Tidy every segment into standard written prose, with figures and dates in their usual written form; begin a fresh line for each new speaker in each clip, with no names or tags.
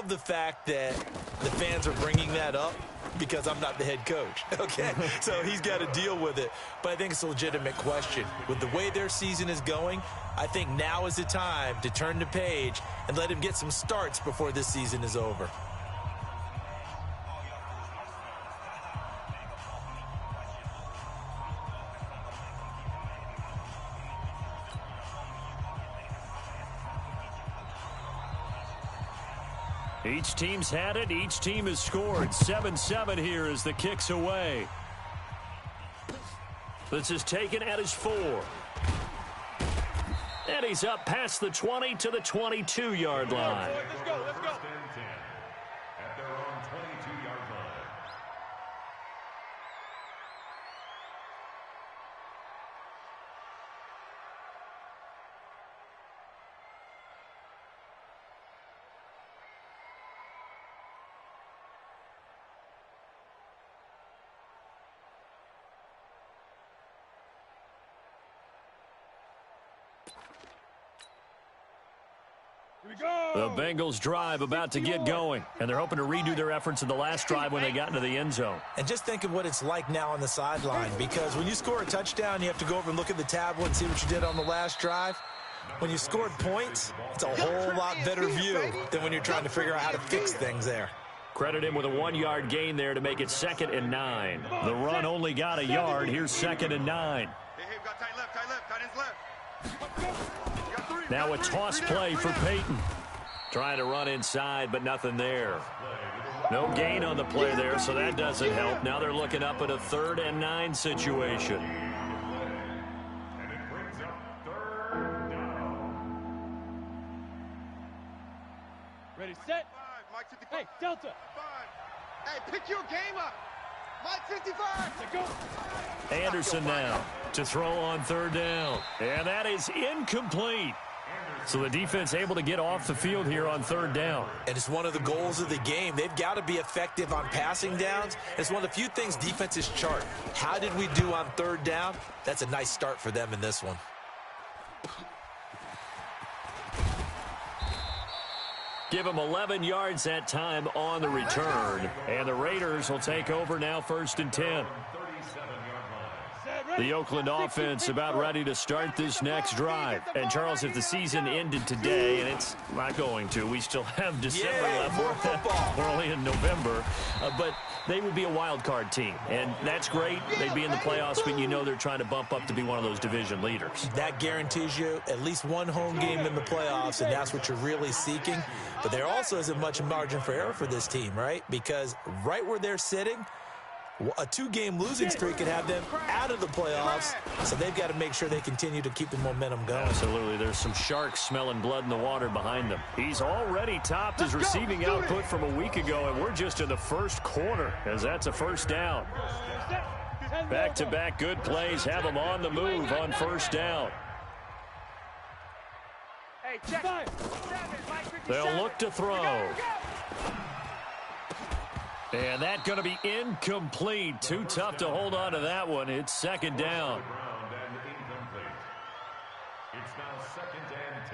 the fact that the fans are bringing that up because I'm not the head coach, okay? So he's got to deal with it. But I think it's a legitimate question. With the way their season is going, I think now is the time to turn the page and let him get some starts before this season is over.
Each team's had it. Each team has scored. 7-7 here as the kick's away. This is taken at his 4. And he's up past the 20 to the 22-yard line.
Let's go. At their own 22-yard line.
The Bengals drive about to get going, and they're hoping to redo their efforts in the last drive when they got into the end zone.
And just think of what it's like now on the sideline, because when you score a touchdown, you have to go over and look at the tablet and see what you did on the last drive. When you scored points, it's a whole lot better view than when you're trying to figure out how to fix things there.
Credit him with a 1-yard gain there to make it 2nd and 9. The run only got a yard. Here's 2nd and 9.
Hey, we got tight ends left.
Now a toss play for Peyton. Trying to run inside, but nothing there. No gain on the play there, so that doesn't help. Now they're looking up at a 3rd and 9 situation.
And it brings up 3rd down.
Ready, set. Hey, Delta.
Hey, pick your game up. Mike 55.
Go.
Anderson now to throw on 3rd down. And that is incomplete. So the defense able to get off the field here on 3rd down.
And it's one of the goals of the game. They've got to be effective on passing downs. It's one of the few things defenses chart. How did we do on 3rd down? That's a nice start for them in this one.
Give them 11 yards that time on the return. And the Raiders will take over now 1st and 10. The Oakland offense about ready to start this next drive. And, Charles, if the season ended today, and it's not going to, we still have December left. We're only in November. But they would be a wild card team. And that's great. They'd be in the playoffs, but you know they're trying to bump up to be one of those division leaders.
That guarantees you at least one home game in the playoffs, and that's what you're really seeking. But there also isn't much margin for error for this team, right? Because right where they're sitting, a 2-game losing streak could have them out of the playoffs, so they've got to make sure they continue to keep the momentum going.
Absolutely. There's some sharks smelling blood in the water behind them. He's already topped his receiving output from a week ago, and we're just in the first quarter, as that's a 1st down. Back-to-back good plays have him on the move on 1st down. They'll look to throw. And that's going to be incomplete. Too tough to hold on to that one. It's 2nd down.
It's now 2nd and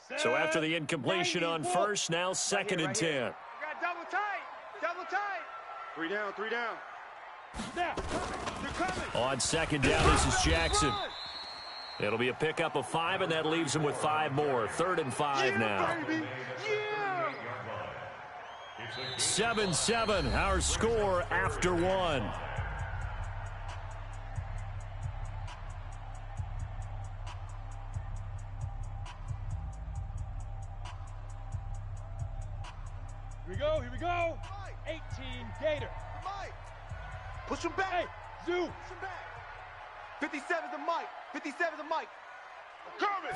10.
So after the incompletion on 1st, now 2nd and 10.
Got double tight. 3 down.
Now, they're coming.
On 2nd down, this is Jackson. It'll be a pickup of 5, and that leaves him with 5 more. 3rd and 5 now. 7-7, our score after 1.
Here we go. 18 Gator.
Push him back.
Hey, Zoo.
Push him back. 57's the Mike. 57's the Mike. Coming.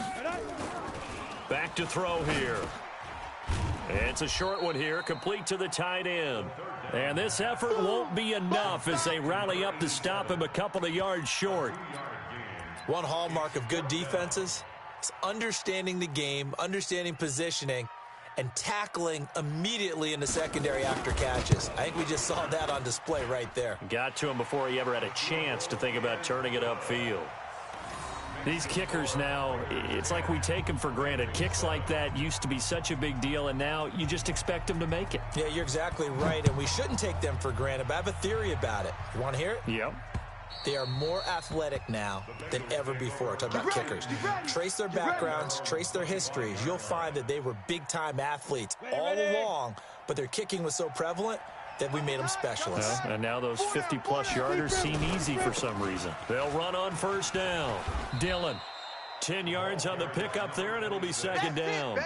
Back to throw here. It's a short one here, complete to the tight end. And this effort won't be enough as they rally up to stop him a couple of yards short.
One hallmark of good defenses is understanding the game, understanding positioning, and tackling immediately in the secondary after catches. I think we just saw that on display right there.
Got to him before he ever had a chance to think about turning it upfield. These kickers now, it's like we take them for granted. Kicks like that used to be such a big deal, and now you just expect them to make it.
Yeah, you're exactly right, and we shouldn't take them for granted, but I have a theory about it. You want to hear it?
Yep.
They are more athletic now than ever before. Talk about kickers. Trace their backgrounds, trace their histories. You'll find that they were big-time athletes all along, but their kicking was so prevalent that we made them specialists.
And now those 50-plus yarders seem easy for some reason. They'll run on first down. Dillon, 10 yards on the pickup there, and it'll be second down.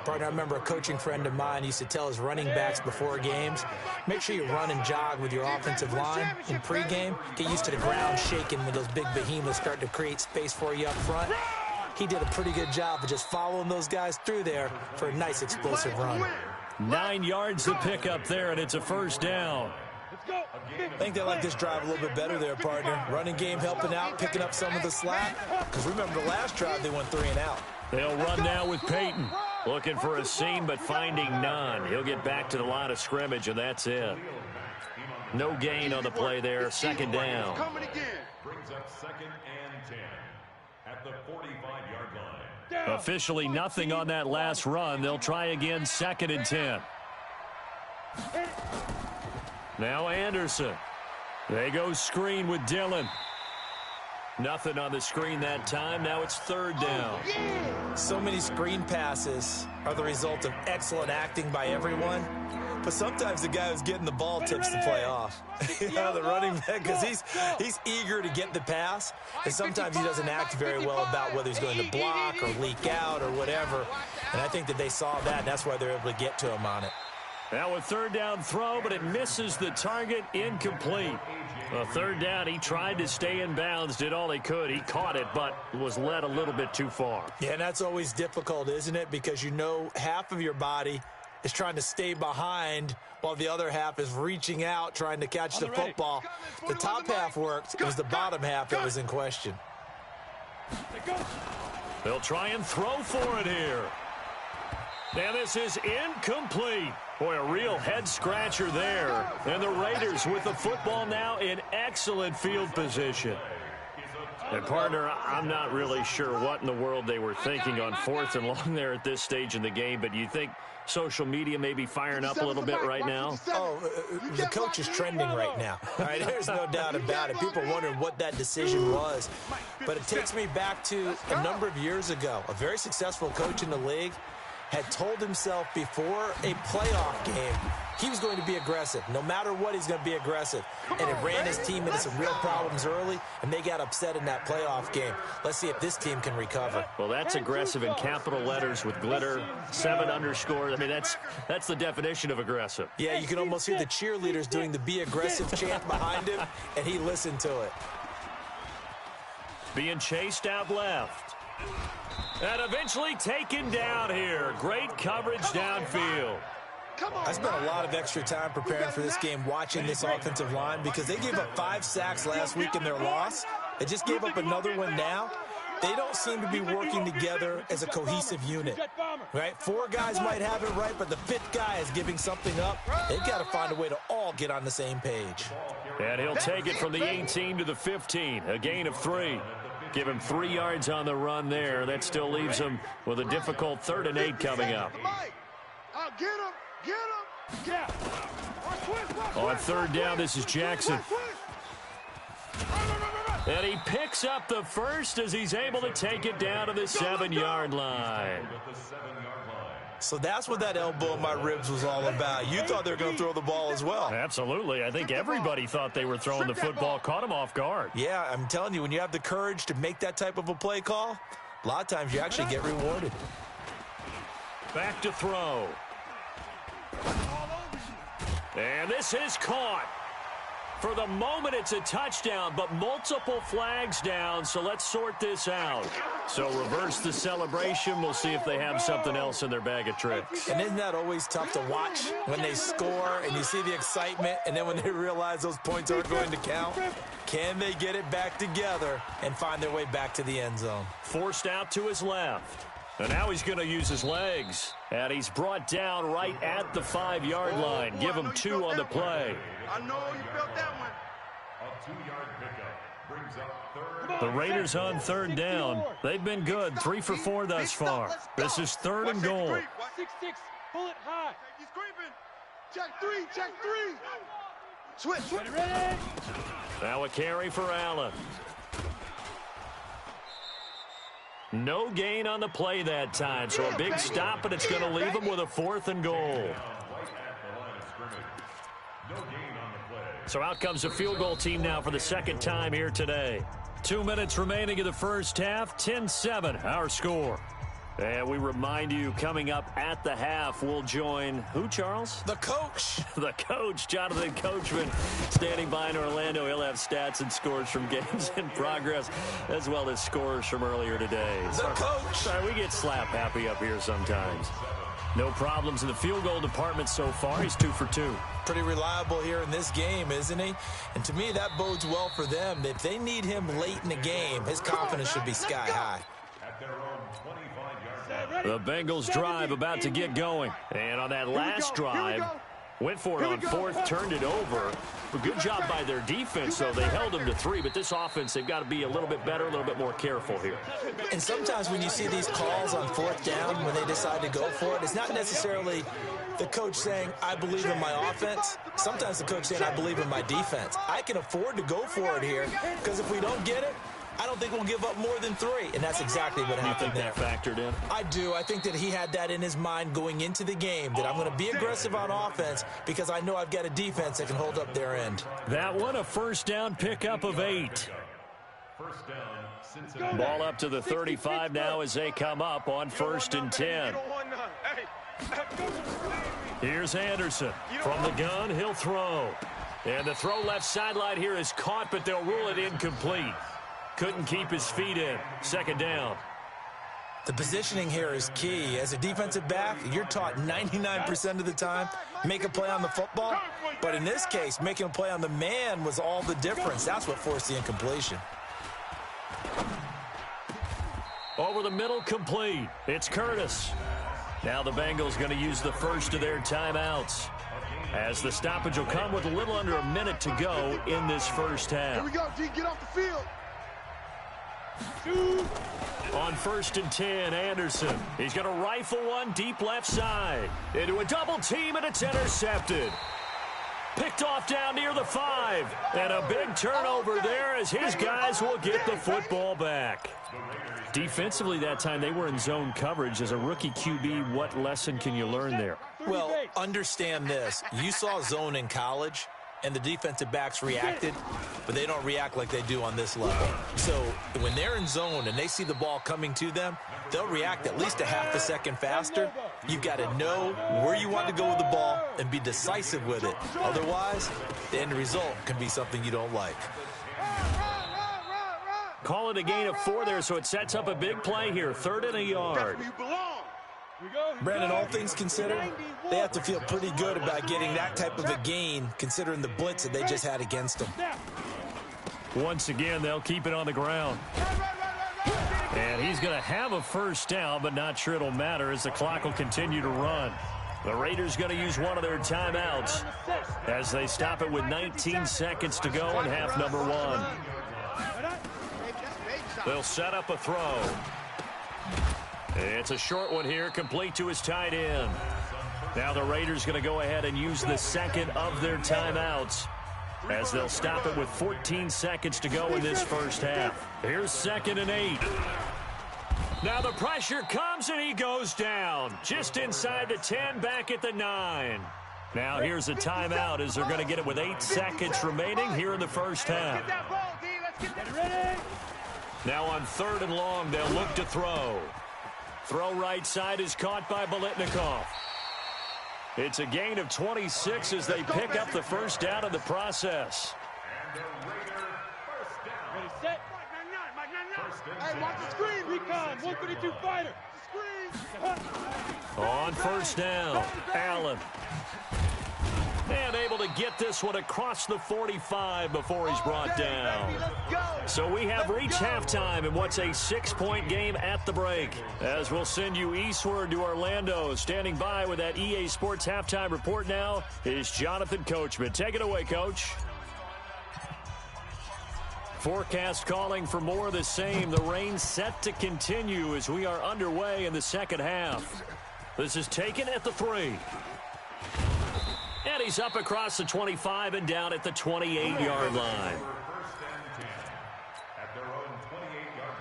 Partner, I remember a coaching friend of mine used to tell his running backs before games, make sure you run and jog with your offensive line in pregame. Get used to the ground shaking when those big behemoths start to create space for you up front. He did a pretty good job of just following those guys through there for a nice explosive run.
9 yards to pick up there, and it's a first down.
I think they like this drive a little bit better there, partner. Running game helping out, picking up some of the slack. Because remember the last drive, they went 3 and out.
They'll run now with Peyton. Looking for a seam, but finding none. He'll get back to the line of scrimmage, and that's it. No gain on the play there. Second down.
Brings up 2nd and 10 at the 45-yard line.
Officially nothing on that last run. They'll try again, 2nd and 10. Now Anderson. They go screen with Dillon. Nothing on the screen that time. Now it's 3rd down.
So many screen passes are the result of excellent acting by everyone. But sometimes the guy who's getting the ball tips the play off. You know, the running back, because he's eager to get the pass. And sometimes he doesn't act very well about whether he's going to block or leak out or whatever. And I think that they saw that, and that's why they're able to get to him on it.
Now a 3rd down throw, but it misses the target. Incomplete. A 3rd down, he tried to stay in bounds, did all he could. He caught it, but was led a little bit too far.
Yeah, and that's always difficult, isn't it? Because you know half of your body is trying to stay behind while the other half is reaching out, trying to catch the football. The top half worked. It was the bottom half that was in question.
They'll try and throw for it here. Now this is incomplete. Boy, a real head-scratcher there. And the Raiders with the football now in excellent field position. And, partner, I'm not really sure what in the world they were thinking on 4th and long there at this stage in the game, but you think social media may be firing up a little bit right now?
Oh, the coach is trending right now. All right, there's no doubt about it. People wondering what that decision was. But it takes me back to a number of years ago. A very successful coach in the league had told himself before a playoff game he was going to be aggressive. No matter what, he's going to be aggressive. And it ran his team into some real problems early, and they got upset in that playoff game. Let's see if this team can recover.
Well, that's aggressive in capital letters with glitter, 7 underscores. I mean, that's the definition of aggressive.
Yeah, you can almost hear the cheerleaders doing the be aggressive chant behind him, and he listened to it.
Being chased out left. And eventually taken down here. Great coverage downfield.
I spent a lot of extra time preparing for this game watching this offensive line because they gave up 5 sacks last week in their loss. They just gave up another one now. They don't seem to be working together as a cohesive unit, right? 4 guys might have it right, but the 5th guy is giving something up. They've got to find a way to all get on the same page.
And he'll take it from the 18 to the 15, a gain of 3. Give him 3 yards on the run there. That still leaves him with a difficult 3rd and 8 coming up.
Get him! Get him!
On 3rd down, this is Jackson. And he picks up the first as he's able to take it down to the 7-yard line.
So that's what that elbow in my ribs was all about. You thought they were going to throw the ball as well.
Absolutely. I think everybody thought they were throwing the football, caught him off guard.
Yeah, I'm telling you, when you have the courage to make that type of a play call, a lot of times you actually get rewarded.
Back to throw. And this is caught. For the moment, it's a touchdown, but multiple flags down, so let's sort this out. So reverse the celebration. We'll see if they have something else in their bag of tricks.
And isn't that always tough to watch when they score and you see the excitement, and then when they realize those points aren't going to count? Can they get it back together and find their way back to the end zone?
Forced out to his left. And now he's going to use his legs. And he's brought down right at the 5-yard line. Give him 2 on the play.
I know you felt that one.
A 2-yard pickup.
The Raiders on third down. They've been good, 3 for 4 thus far. This is 3rd and goal.
6-6, pull it high.
He's creeping. Check 3, check 3. Switch.
Ready?
Now a carry for Allen. No gain on the play that time, so a big stop, and it's going to leave them with a 4th and goal. So out comes the field goal team now for the 2nd time here today. 2 minutes remaining in the first half, 10-7 our score. And we remind you, coming up at the half, we'll join who, Charles?
The coach.
The coach, Jonathan Coachman, standing by in Orlando. He'll have stats and scores from games in progress, as well as scores from earlier today.
The coach.
Sorry, we get slap happy up here sometimes. No problems in the field goal department so far. He's 2 for 2.
Pretty reliable here in this game, isn't he? And to me, that bodes well for them. If they need him late in the game, his confidence should be sky high.
The Bengals drive about to get going. And on that last drive, went for it on 4th, turned it over. A good job by their defense, though. They held them to 3, but this offense, they've got to be a little bit better, a little bit more careful here.
And sometimes when you see these calls on 4th down, when they decide to go for it, it's not necessarily the coach saying, I believe in my offense. Sometimes the coach saying, I believe in my defense. I can afford to go for it here, because if we don't get it, I don't think we'll give up more than 3, and that's exactly what happened there.
You think that factored in?
I do. I think that he had that in his mind going into the game, that I'm going to be aggressive on offense because I know I've got a defense that can hold up their end.
That one, a first down pickup of 8. Ball up to the 35 now as they come up on 1st and 10. Here's Anderson. From the gun, he'll throw. And the throw left sideline here is caught, but they'll rule it incomplete. Couldn't keep his feet in. 2nd down.
The positioning here is key. As a defensive back, you're taught 99% of the time, make a play on the football. But in this case, making a play on the man was all the difference. That's what forced the incompletion.
Over the middle, complete. It's Curtis. Now the Bengals going to use the first of their timeouts, as the stoppage will come with a little under a minute to go in this first half.
Here we go, G. Get off the field.
On 1st and 10, Anderson. He's going to rifle one deep left side. Into a double team, and it's intercepted. Picked off down near the 5. And a big turnover there as his guys will get the football back. Defensively that time, they were in zone coverage. As a rookie QB, what lesson can you learn there?
Well, understand this. You saw zone in college, and the defensive backs reacted, but they don't react like they do on this level. So when they're in zone and they see the ball coming to them, they'll react at least a half a second faster. You've got to know where you want to go with the ball and be decisive with it. Otherwise, the end result can be something you don't like.
Call it a gain of 4 there, so it sets up a big play here. 3rd and a yard.
Brandon, all things considered, they have to feel pretty good about getting that type of a gain, considering the blitz that they just had against them.
Once again, they'll keep it on the ground. And he's going to have a first down, but not sure it'll matter as the clock will continue to run. The Raiders going to use one of their timeouts as they stop it with 19 seconds to go in half number 1. They'll set up a throw. It's a short one here, complete to his tight end. Now the Raiders going to go ahead and use the second of their timeouts as they'll stop it with 14 seconds to go in this first half. Here's 2nd and 8. Now the pressure comes and he goes down. Just inside the 10, back at the 9. Now here's a timeout as they're going to get it with 8 seconds remaining here in the first half. Now on 3rd and long, they'll look to throw. Throw right side is caught by Biletnikoff. It's a gain of 26 as they pick up the first down in the process.
Ready, set.
Hey, watch the screen.
Recon, 132 fighter.
On first down, Allen. And able to get this one across the 45 before he's brought down. So we have reached halftime in what's a 6-point game at the break. As we'll send you eastward to Orlando. Standing by with that EA Sports halftime report now is Jonathan Coachman. Take it away, Coach. Forecast calling for more of the same. The rain set to continue as we are underway in the second half. This is taken at the 3. And he's up across the 25 and down at the 28-yard line.
First and 10 at their own 28-yard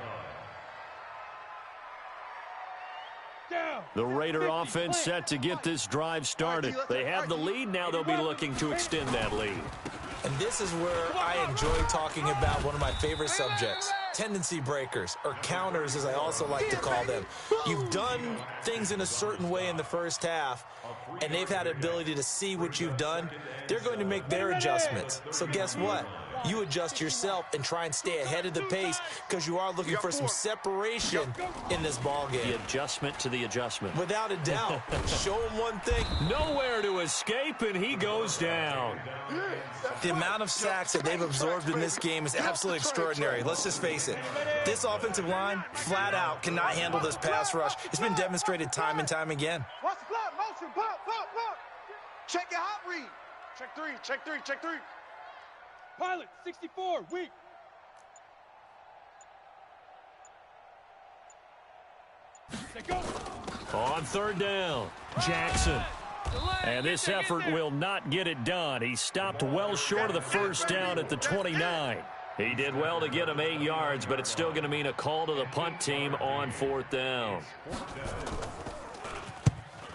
line.
The Raider offense set to get this drive started. They have the lead. Now they'll be looking to extend that lead.
And this is where I enjoy talking about one of my favorite subjects, tendency breakers, or counters as I also like to call them. You've done things in a certain way in the first half, and they've had the ability to see what you've done. They're going to make their adjustments. So guess what? You adjust yourself and try and stay ahead of the pace because you are looking for some separation in this ball game.
The adjustment to the adjustment.
Without a doubt. Show him one thing.
Nowhere to escape, and he goes down.
The amount of sacks that they've absorbed in this game is absolutely extraordinary. Let's just face it. This offensive line, flat out, cannot handle this pass rush. It's been demonstrated time and time again.
Watch the block, motion, pop. Check your hot read. Check three.
Pilot, 64, weak. They go.
On third down, Jackson. And this effort will not get it done. He stopped well short of the first down at the 29. He did well to get him 8 yards, but it's still going to mean a call to the punt team on fourth down.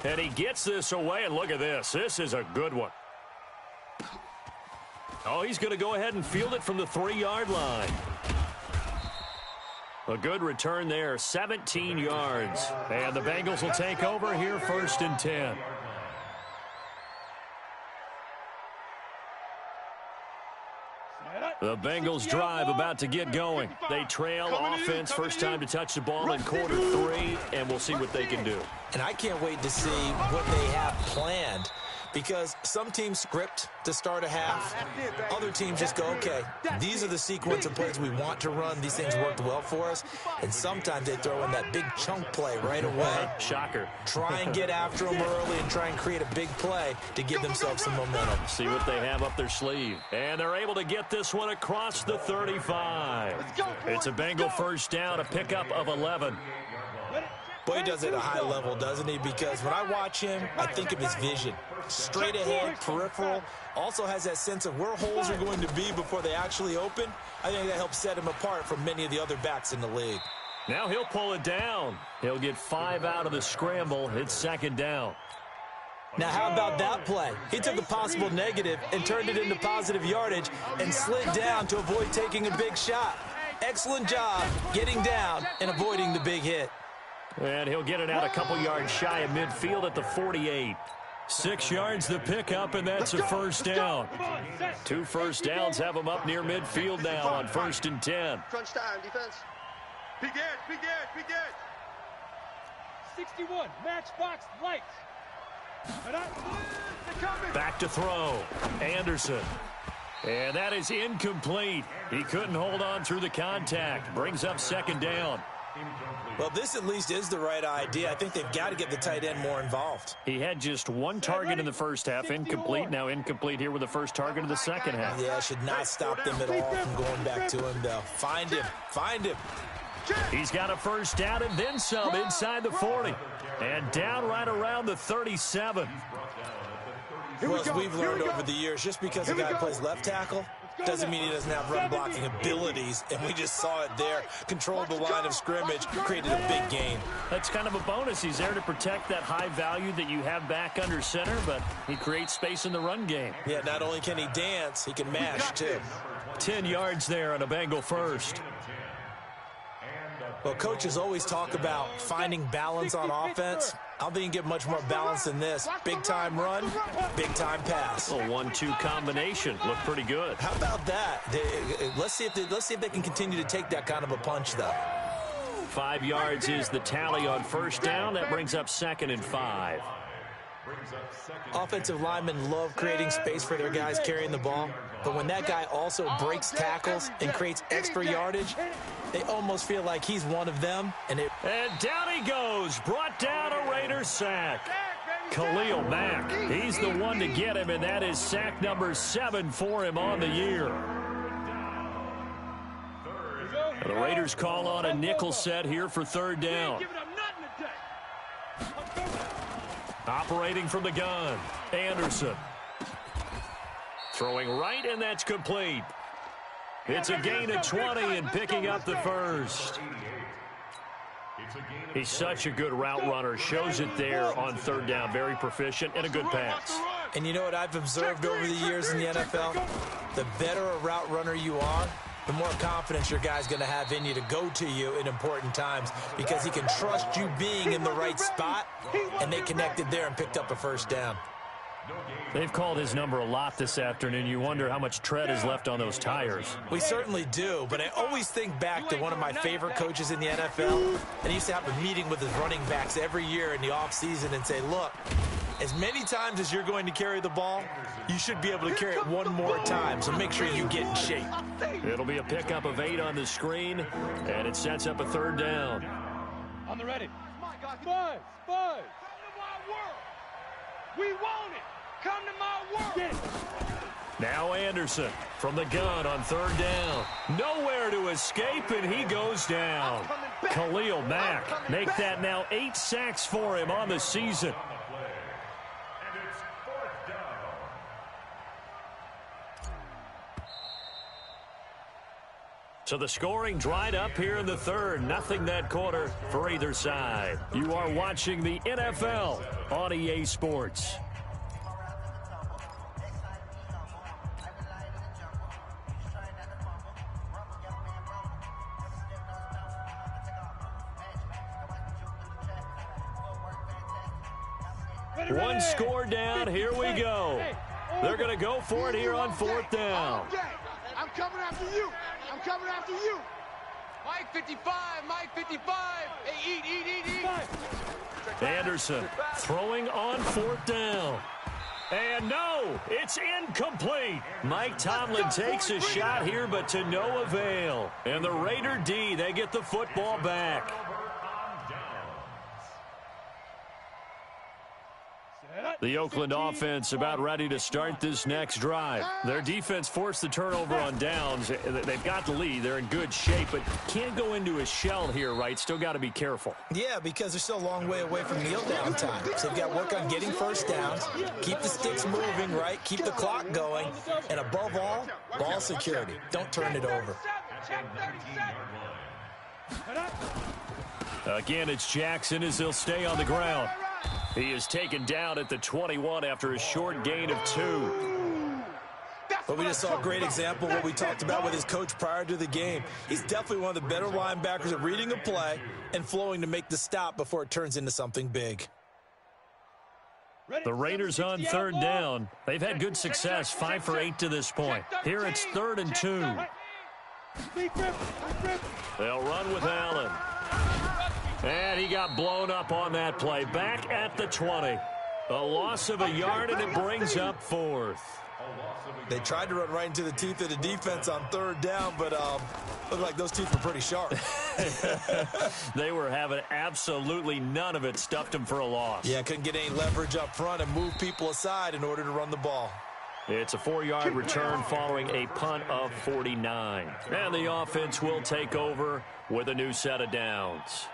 And he gets this away, and look at this. This is a good one. Oh, he's going to go ahead and field it from the 3-yard line. A good return there, 17 yards. And the Bengals will take over here, 1st and 10. The Bengals drive about to get going. They trail offense, first time to touch the ball in quarter 3, and we'll see what they can do.
And I can't wait to see what they have planned, because some teams script to start a half. Other teams just go, okay, these are the sequence of plays we want to run. These things worked well for us. And sometimes they throw in that big chunk play right away.
Shocker.
Try and get after them early and try and create a big play to give themselves some momentum.
See what they have up their sleeve. And they're able to get this one across the 35. It's a Bengal first down, a pickup of 11.
Boy, he does it at a high level, doesn't he? Because when I watch him, I think of his vision. Straight ahead, peripheral. Also has that sense of where holes are going to be before they actually open. I think that helps set him apart from many of the other backs in the league.
Now he'll pull it down. He'll get 5 out of the scramble. It's 2nd down.
Now, how about that play? He took a possible negative and turned it into positive yardage and slid down to avoid taking a big shot. Excellent job getting down and avoiding the big hit.
And he'll get it out a couple yards shy of midfield at the 48. 6 yards the pickup, and that's a first down. 2 first downs have him up near midfield now on 1st and 10.
Crunch time, defense. Big edge.
61, matchbox lights.
Back to throw. Anderson. And that is incomplete. He couldn't hold on through the contact. Brings up 2nd down.
Well, this at least is the right idea. I think they've got to get the tight end more involved.
He had just 1 target in the first half, incomplete. Now incomplete here with the first target of the second half.
Yeah, should not stop them at all from going back to him, though. Find him.
He's got a first down and then some inside the 40. And down right around the 37.
Well, as we've learned over the years, just because a guy plays left tackle doesn't mean he doesn't have run blocking abilities, and we just saw it there. Controlled the line of scrimmage, created a big gain.
That's kind of a bonus. He's there to protect that high value that you have back under center, but he creates space in the run game.
Yeah, not only can he dance, he can mash, too.
10 yards there on a Bengal first.
Well, coaches always talk about finding balance on offense. I don't think you can get much more balance than this. Big-time run, big-time pass.
A 1-2 combination. Looked pretty good.
How about that? Let's see if they can continue to take that kind of a punch, though.
5 yards is the tally on first down. That brings up 2nd and 5.
Offensive linemen love creating space for their guys carrying the ball, but when that guy also breaks tackles and creates extra yardage, they almost feel like he's one of them. And
down he goes. Brought down a Raider sack. Khalil Mack. He's the one to get him, and that is sack number 7 for him on the year. The Raiders call on a nickel set here for third down. Operating from the gun, Anderson. Throwing right, and that's complete. It's a gain of 20 and picking up the first. He's such a good route runner. Shows it there on third down. Very proficient and a good pass.
And you know what I've observed over the years in the NFL? The better a route runner you are, the more confidence your guy's going to have in you to go to you in important times because he can trust you being in the right spot, and they connected there and picked up a first down.
They've called his number a lot this afternoon. You wonder how much tread is left on those tires.
We certainly do, but I always think back to one of my favorite coaches in the NFL, and he used to have a meeting with his running backs every year in the offseason and say, look, as many times as you're going to carry the ball, you should be able to carry it one more time, so make sure you get in shape.
It'll be a pickup of 8 on the screen, and it sets up a third down.
On the ready. Five. Come to my world. We want it. Come to my world.
Now Anderson from the gun on third down. Nowhere to escape, and he goes down. Khalil Mack make that now 8 sacks for him on the season. So the scoring dried up here in the third. Nothing that quarter for either side. You are watching the NFL on EA Sports. One score down. Here we go. They're going to go for it here on fourth down.
I'm coming after you. I'm coming after you. Mike 55, Mike 55. Hey, eat.
Anderson throwing on fourth down. And no, it's incomplete. Mike Tomlin takes a shot here, but to no avail. And the Raider D, they get the football back. The Oakland offense about ready to start this next drive. Their defense forced the turnover on downs. They've got the lead. They're in good shape, but can't go into a shell here, right? Still got to be careful.
Yeah, because they're still a long way away from kneel down time. So they've got to work on getting first downs, keep the sticks moving, right? Keep the clock going, and above all, ball security. Don't turn it over.
Again, it's Jackson as he'll stay on the ground. He is taken down at the 21 after a short gain of 2.
But we just saw a great example of what we talked about with his coach prior to the game. He's definitely one of the better linebackers at reading a play and flowing to make the stop before it turns into something big.
The Raiders on third down. They've had good success, 5 for 8 to this point. Here it's 3rd and 2. They'll run with Allen. And he got blown up on that play. Back at the 20. A loss of a yard, and it brings up 4th.
They tried to run right into the teeth of the defense on third down, but looked like those teeth were pretty sharp.
They were having absolutely none of it. Stuffed them for a loss.
Yeah, couldn't get any leverage up front and move people aside in order to run the ball.
It's a 4-yard return following a punt of 49. And the offense will take over with a new set of downs.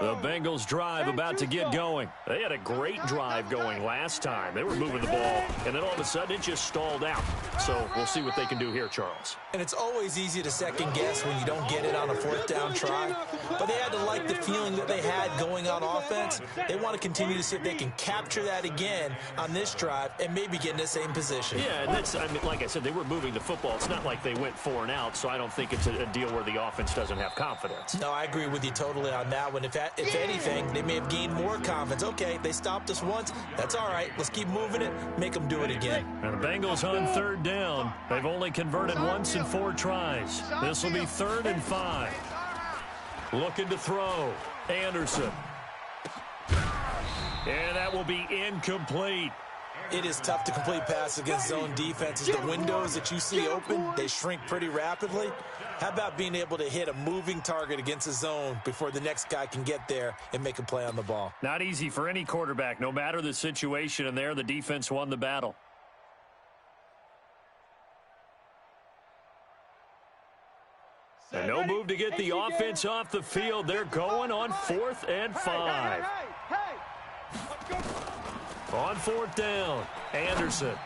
The Bengals drive about to get going. They had a great drive going last time. They were moving the ball, and then all of a sudden it just stalled out. So we'll see what they can do here, Charles.
And it's always easy to second guess when you don't get it on a 4th down try. But they had to like the feeling that they had going on offense. They want to continue to see if they can capture that again on this drive and maybe get in the same position.
Yeah, and that's, I mean, like I said, they were moving the football. It's not like they went 4 and out, so I don't think it's a deal where the offense doesn't have confidence.
No, I agree with you totally on that one. If anything, they may have gained more confidence. Okay, they stopped us once. That's all right. Let's keep moving it. Make them do it again.
And the Bengals on third down. They've only converted once in 4 tries. This will be 3rd and 5. Looking to throw. Anderson. And that will be incomplete.
It is tough to complete passes against zone defenses. The windows that you see open, they shrink pretty rapidly. How about being able to hit a moving target against a zone before the next guy can get there and make a play on the ball?
Not easy for any quarterback, no matter the situation, and there the defense won the battle. get the offense off the field. They're going on 4th and 5. On 4th down, Anderson.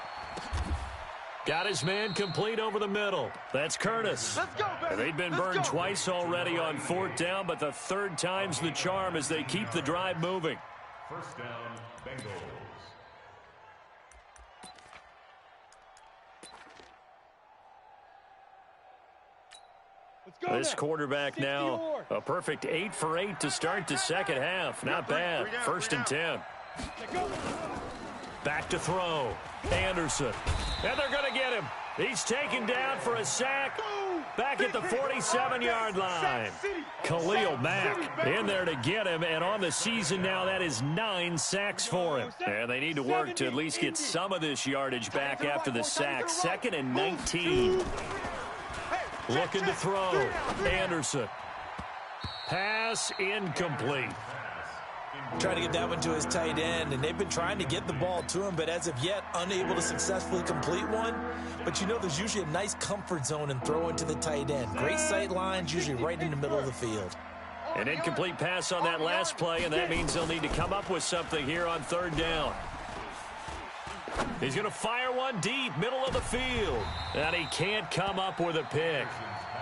Got his man complete over the middle. That's Curtis. And they've been burned twice already on 4th down, but the 3rd time's the charm as they keep the drive moving.
First down, Bengals.
This quarterback now, a perfect 8 for 8 to start the second half. Not bad. 1st and 10. Back to throw. Anderson. And they're going to get him. He's taken down for a sack back at the 47-yard line. Khalil Mack in there to get him. And on the season now, that is 9 sacks for him. And they need to work to at least get some of this yardage back after the sack. 2nd and 19. Looking to throw. Anderson. Pass incomplete.
Trying to get that one to his tight end, and they've been trying to get the ball to him, but as of yet, unable to successfully complete one. But you know there's usually a nice comfort zone in throwing to the tight end. Great sight lines, usually right in the middle of the field.
An incomplete pass on that last play, and that means they'll need to come up with something here on 3rd down. He's going to fire one deep, middle of the field. And he can't come up with a pick.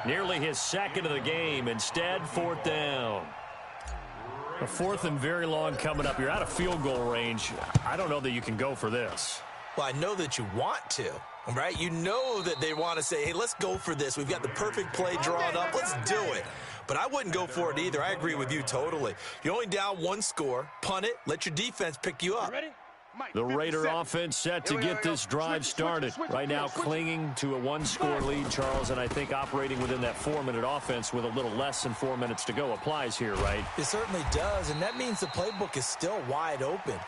Nearly his 2nd of the game. Instead, 4th down. A 4th and very long coming up. You're out of field goal range. I don't know that you can go for this.
Well, I know that you want to, right? You know that they want to say, hey, let's go for this. We've got the perfect play drawn up. Let's do it. But I wouldn't go for it either. I agree with you totally. You're only down 1 score. Punt it. Let your defense pick you up.
The Raider offense set to get this drive started. Right now clinging to a 1-score lead, Charles, and I think operating within that 4-minute offense with a little less than 4 minutes to go applies here, right?
It certainly does, and that means the playbook is still wide open.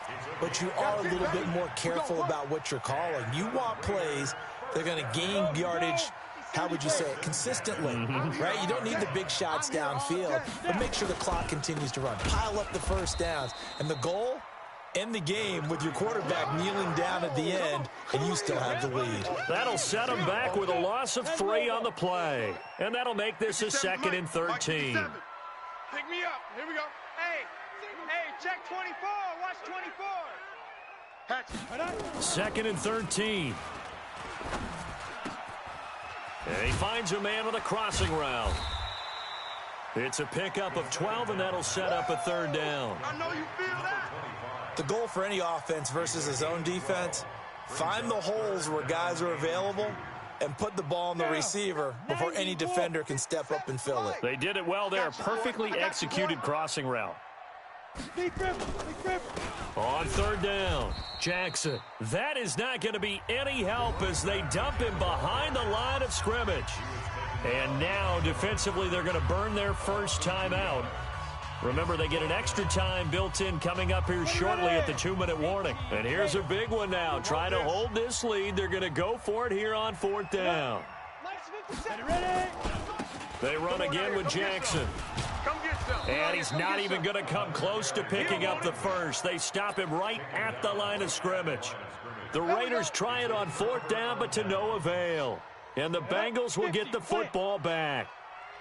But you are a little bit more careful about what you're calling. You want plays that are going to gain yardage, how would you say it, consistently, right? You don't need the big shots downfield, but make sure the clock continues to run. Pile up the first downs, and the goal, end the game with your quarterback kneeling down at the end, and you still have the lead.
That'll set them back with a loss of 3 on the play. And that'll make this a 2nd and 13.
Pick me up. Here we go. Hey, check 24. Watch 24.
2nd and 13. And he finds a man with a crossing route. It's a pickup of 12, and that'll set up a 3rd down.
I know you feel that.
The goal for any offense versus his own defense, find the holes where guys are available and put the ball on the receiver before any defender can step up and fill it.
They did it well there. Perfectly executed crossing route. On 3rd down, Jackson. That is not going to be any help as they dump him behind the line of scrimmage. And now, defensively, they're going to burn their first timeout. Remember, they get an extra time built in coming up here shortly at the 2-minute warning. And here's a big one now. Try to hold this lead. They're going to go for it here on 4th down. They run again with Jackson. And he's not even going to come close to picking up the first. They stop him right at the line of scrimmage. The Raiders try it on 4th down, but to no avail. And the Bengals will get the football back.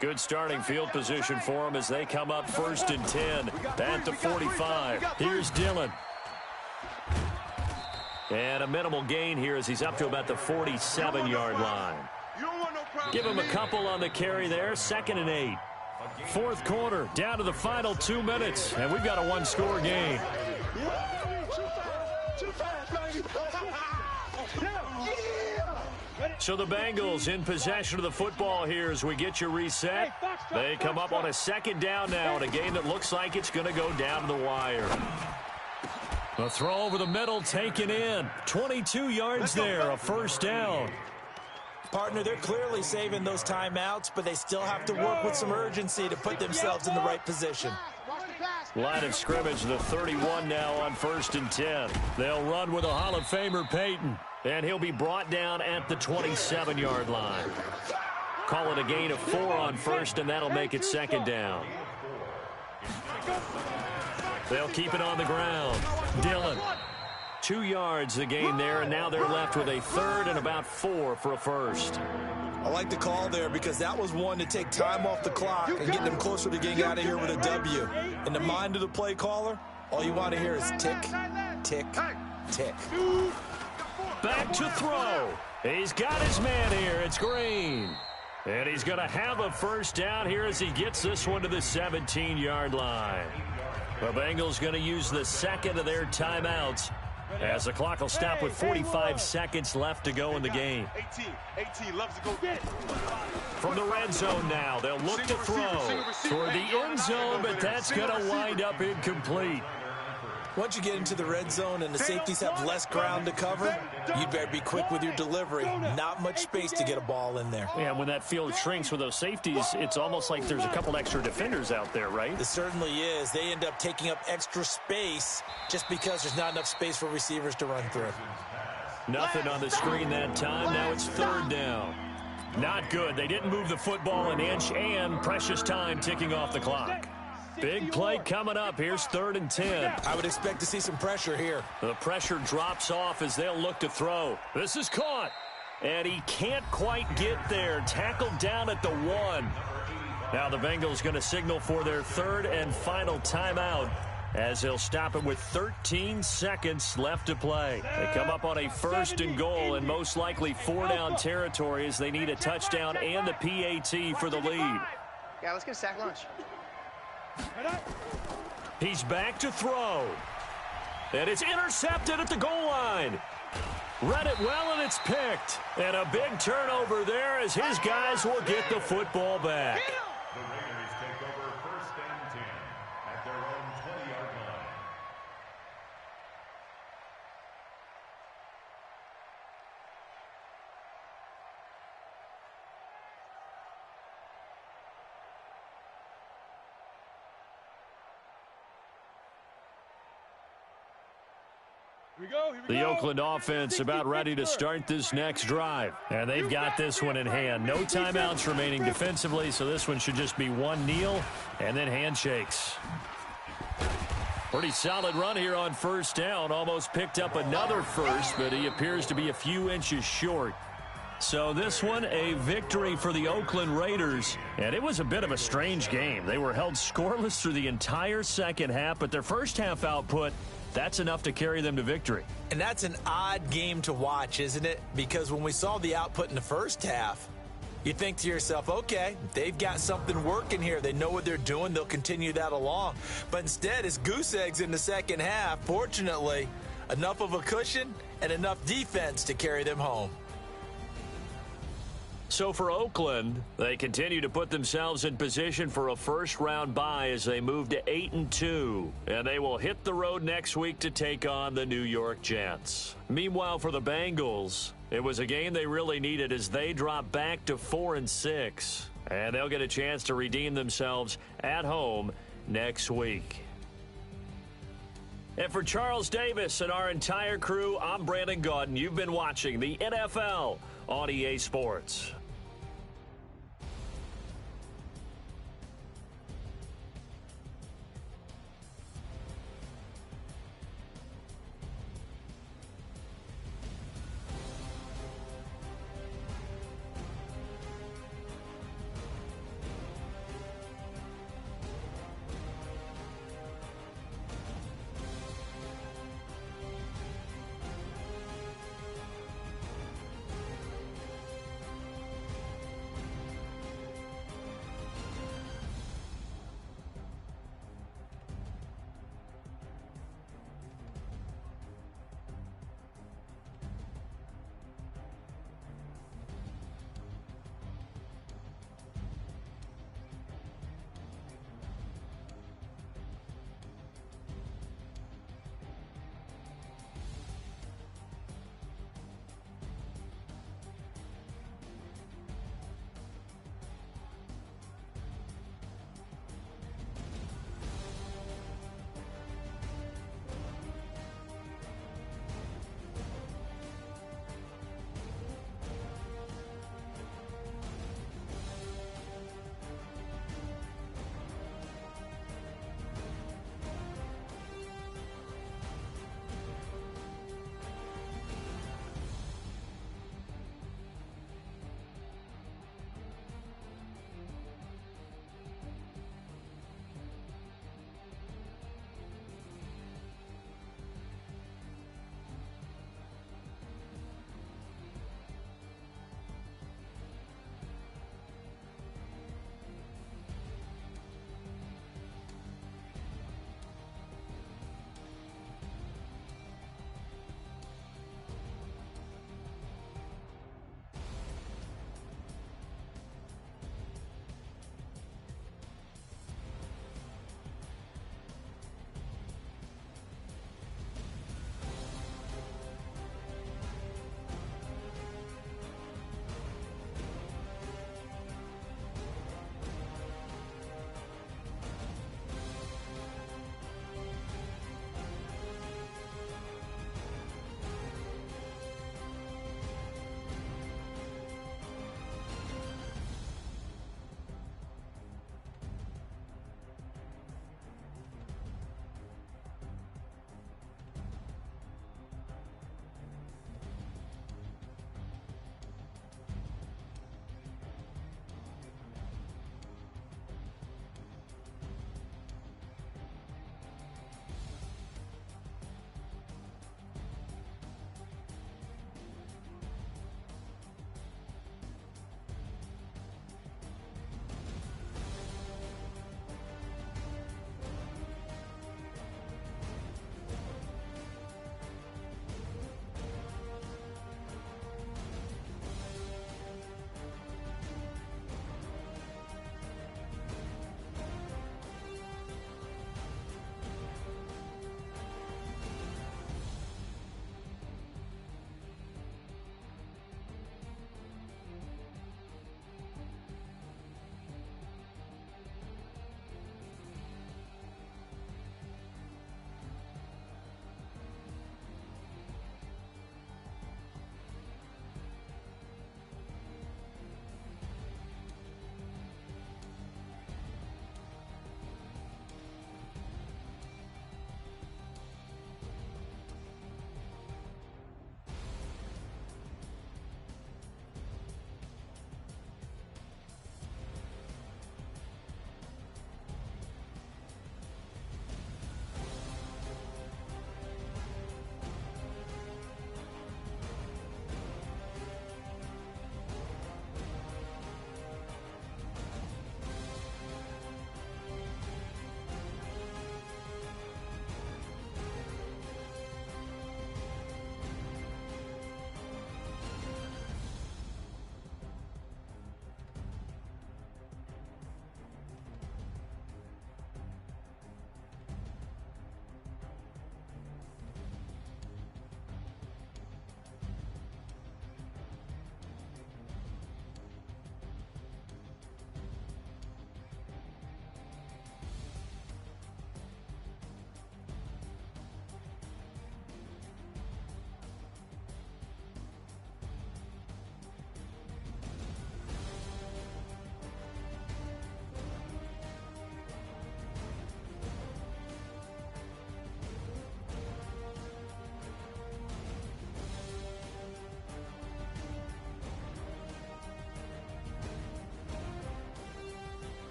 Good starting field position for them as they come up 1st and 10 at the 45. Here's Dillon. And a minimal gain here as he's up to about the 47-yard line. Give him a couple on the carry there. 2nd and 8. 4th quarter, down to the final 2 minutes, and we've got a 1-score game. So the Bengals in possession of the football here as we get you reset. They come up on a 2nd down now in a game that looks like it's going to go down to the wire. A throw over the middle taken in. 22 yards there, a 1st down.
Partner, they're clearly saving those timeouts, but they still have to work with some urgency to put themselves in the right position.
Line of scrimmage, the 31 now on 1st and 10. They'll run with a Hall of Famer, Peyton. And he'll be brought down at the 27-yard line. Call it a gain of 4 on 1st, and that'll make it 2nd down. They'll keep it on the ground. Dillon. 2 yards the gain there, and now they're left with a 3rd and about 4 for a first.
I like the call there because that was one to take time off the clock and get them closer to getting out of here with a W. In the mind of the play caller, all you want to hear is tick, tick, tick.
Back to throw. He's got his man here. It's Green. And he's going to have a first down here as he gets this one to the 17-yard line. The Bengals going to use the second of their timeouts as the clock will stop with 45 seconds left to go in the game.
18 loves to go get it.
From the red zone now, they'll look to throw toward the end zone, but that's going to wind up incomplete.
Once you get into the red zone and the safeties have less ground to cover, you'd better be quick with your delivery. Not much space to get a ball in there.
Yeah, when that field shrinks with those safeties, it's almost like there's a couple extra defenders out there, right?
It certainly is. They end up taking up extra space just because there's not enough space for receivers to run through.
Nothing on the screen that time. Now it's third down. Not good. They didn't move the football an inch, and precious time ticking off the clock. Big play coming up. Here's 3rd and 10.
I would expect to see some pressure here.
The pressure drops off as they'll look to throw. This is caught. And he can't quite get there. Tackled down at the 1. Now the Bengals going to signal for their 3rd and final timeout as they'll stop it with 13 seconds left to play. They come up on a 1st and goal and most likely 4-down territory as they need a touchdown and the PAT for the lead.
Yeah, let's get a sack lunch.
He's back to throw. And it's intercepted at the goal line. Read it well, and it's picked. And a big turnover there as his guys will get the football back.
The Raiders take over 1st and 10 at their own 20-yard line.
The Oakland offense about ready to start this next drive. And they've got this one in hand. No timeouts remaining defensively, so this one should just be one kneel and then handshakes. Pretty solid run here on 1st down. Almost picked up another first, but he appears to be a few inches short. So this one, a victory for the Oakland Raiders. And it was a bit of a strange game. They were held scoreless through the entire second half, but their first half output, that's enough to carry them to victory.
And that's an odd game to watch, isn't it? Because when we saw the output in the first half, you think to yourself, okay, they've got something working here. They know what they're doing. They'll continue that along. But instead, it's goose eggs in the second half. Fortunately, enough of a cushion and enough defense to carry them home.
So for Oakland, they continue to put themselves in position for a first-round bye as they move to 8-2. And they will hit the road next week to take on the New York Jets. Meanwhile, for the Bengals, it was a game they really needed as they drop back to 4-6. And they'll get a chance to redeem themselves at home next week. And for Charles Davis and our entire crew, I'm Brandon Gaudin. You've been watching the NFL on EA Sports.